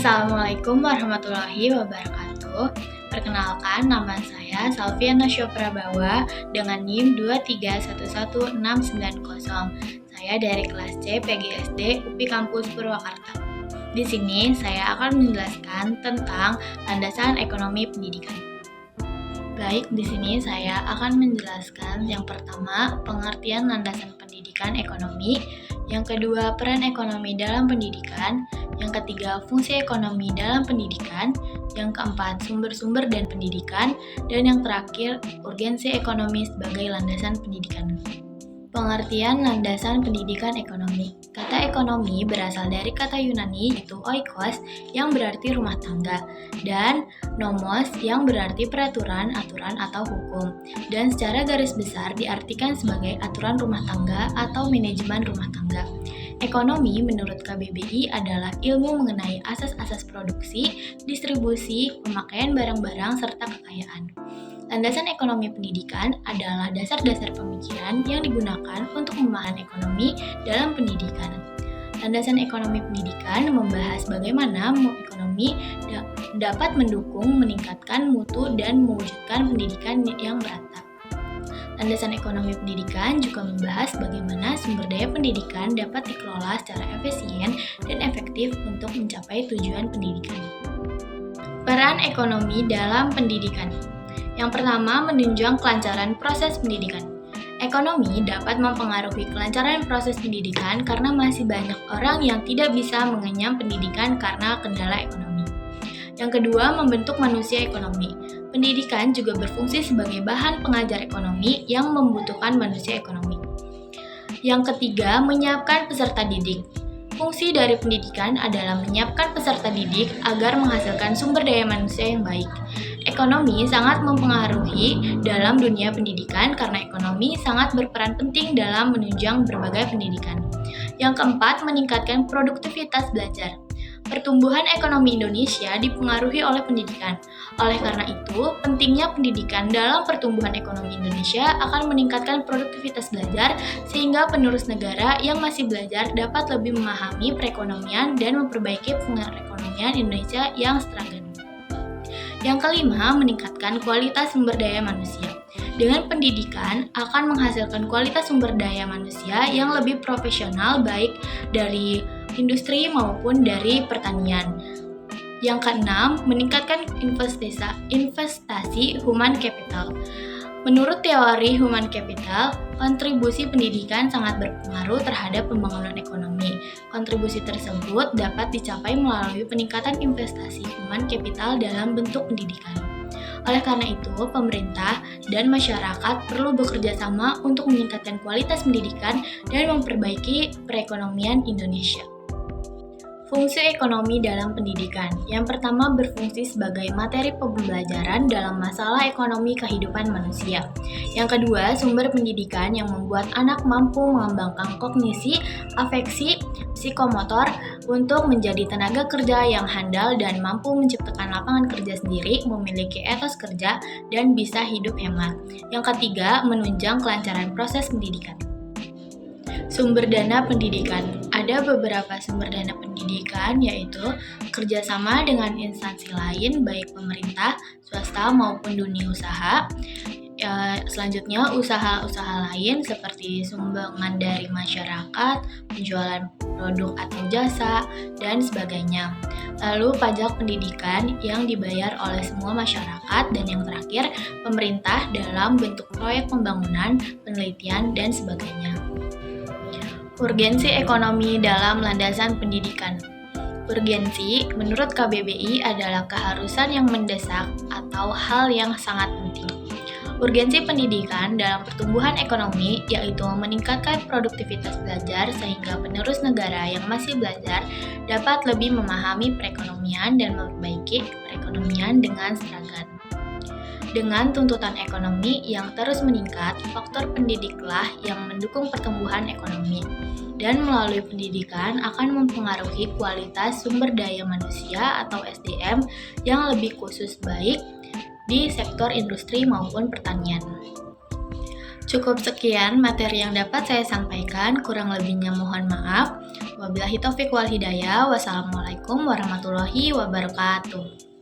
Assalamualaikum warahmatullahi wabarakatuh. Perkenalkan, nama saya Salviana Syoprabawa dengan NIM 2311690. Saya dari kelas C PGSD UPI Kampus Purwakarta. Di sini saya akan menjelaskan tentang landasan ekonomi pendidikan. Baik, di sini saya akan menjelaskan yang pertama, pengertian landasan pendidikan ekonomi, yang kedua, peran ekonomi dalam pendidikan, yang ketiga, fungsi ekonomi dalam pendidikan, yang keempat, sumber-sumber dan pendidikan, dan yang terakhir, urgensi ekonomi sebagai landasan pendidikan. Pengertian landasan pendidikan ekonomi. Kata ekonomi berasal dari kata Yunani yaitu oikos yang berarti rumah tangga dan nomos yang berarti peraturan, aturan atau hukum. Dan secara garis besar diartikan sebagai aturan rumah tangga atau manajemen rumah tangga. Ekonomi menurut KBBI adalah ilmu mengenai asas-asas produksi, distribusi, pemakaian barang-barang serta kekayaan. Landasan ekonomi pendidikan adalah dasar-dasar pemikiran yang digunakan untuk memahami ekonomi dalam pendidikan. Landasan ekonomi pendidikan membahas bagaimana ekonomi dapat mendukung, meningkatkan mutu, dan mewujudkan pendidikan yang merata. Landasan ekonomi pendidikan juga membahas bagaimana sumber daya pendidikan dapat dikelola secara efisien dan efektif untuk mencapai tujuan pendidikan. Peran ekonomi dalam pendidikan. Yang pertama, menunjang kelancaran proses pendidikan. Ekonomi dapat mempengaruhi kelancaran proses pendidikan karena masih banyak orang yang tidak bisa mengenyam pendidikan karena kendala ekonomi. Yang kedua, membentuk manusia ekonomi. Pendidikan juga berfungsi sebagai bahan pengajar ekonomi yang membutuhkan manusia ekonomi. Yang ketiga, menyiapkan peserta didik. Fungsi dari pendidikan adalah menyiapkan peserta didik agar menghasilkan sumber daya manusia yang baik. Ekonomi sangat mempengaruhi dalam dunia pendidikan karena ekonomi sangat berperan penting dalam menunjang berbagai pendidikan. Yang keempat, meningkatkan produktivitas belajar. Pertumbuhan ekonomi Indonesia dipengaruhi oleh pendidikan. Oleh karena itu, pentingnya pendidikan dalam pertumbuhan ekonomi Indonesia akan meningkatkan produktivitas belajar sehingga penerus negara yang masih belajar dapat lebih memahami perekonomian dan memperbaiki perekonomian Indonesia yang seragam. Yang kelima, meningkatkan kualitas sumber daya manusia. Dengan pendidikan akan menghasilkan kualitas sumber daya manusia yang lebih profesional baik dari industri maupun dari pertanian. Yang keenam, meningkatkan investasi human capital. Menurut teori human capital, kontribusi pendidikan sangat berpengaruh terhadap pembangunan ekonomi. Kontribusi tersebut dapat dicapai melalui peningkatan investasi human capital dalam bentuk pendidikan. Oleh karena itu, pemerintah dan masyarakat perlu bekerja sama untuk meningkatkan kualitas pendidikan dan memperbaiki perekonomian Indonesia. Fungsi ekonomi dalam pendidikan. Yang pertama, berfungsi sebagai materi pembelajaran dalam masalah ekonomi kehidupan manusia. Yang kedua, sumber pendidikan yang membuat anak mampu mengembangkan kognisi, afeksi, psikomotor untuk menjadi tenaga kerja yang handal dan mampu menciptakan lapangan kerja sendiri, memiliki etos kerja, dan bisa hidup hemat. Yang ketiga, menunjang kelancaran proses pendidikan. Sumber dana pendidikan. Ada beberapa sumber dana pendidikan yaitu kerjasama dengan instansi lain baik pemerintah, swasta maupun dunia usaha. Selanjutnya usaha-usaha lain seperti sumbangan dari masyarakat, penjualan produk atau jasa, dan sebagainya. Lalu pajak pendidikan yang dibayar oleh semua masyarakat, dan yang terakhir pemerintah dalam bentuk proyek pembangunan, penelitian, dan sebagainya. Urgensi ekonomi dalam landasan pendidikan. Urgensi menurut KBBI adalah keharusan yang mendesak atau hal yang sangat penting. Urgensi pendidikan dalam pertumbuhan ekonomi yaitu meningkatkan produktivitas belajar sehingga penerus negara yang masih belajar dapat lebih memahami perekonomian dan memperbaiki perekonomian dengan seragam. Dengan tuntutan ekonomi yang terus meningkat, faktor pendidiklah yang mendukung pertumbuhan ekonomi. Dan melalui pendidikan akan mempengaruhi kualitas sumber daya manusia atau SDM yang lebih khusus baik di sektor industri maupun pertanian. Cukup sekian materi yang dapat saya sampaikan, kurang lebihnya mohon maaf. Wabillahi taufiq wal hidayah. Wassalamualaikum warahmatullahi wabarakatuh.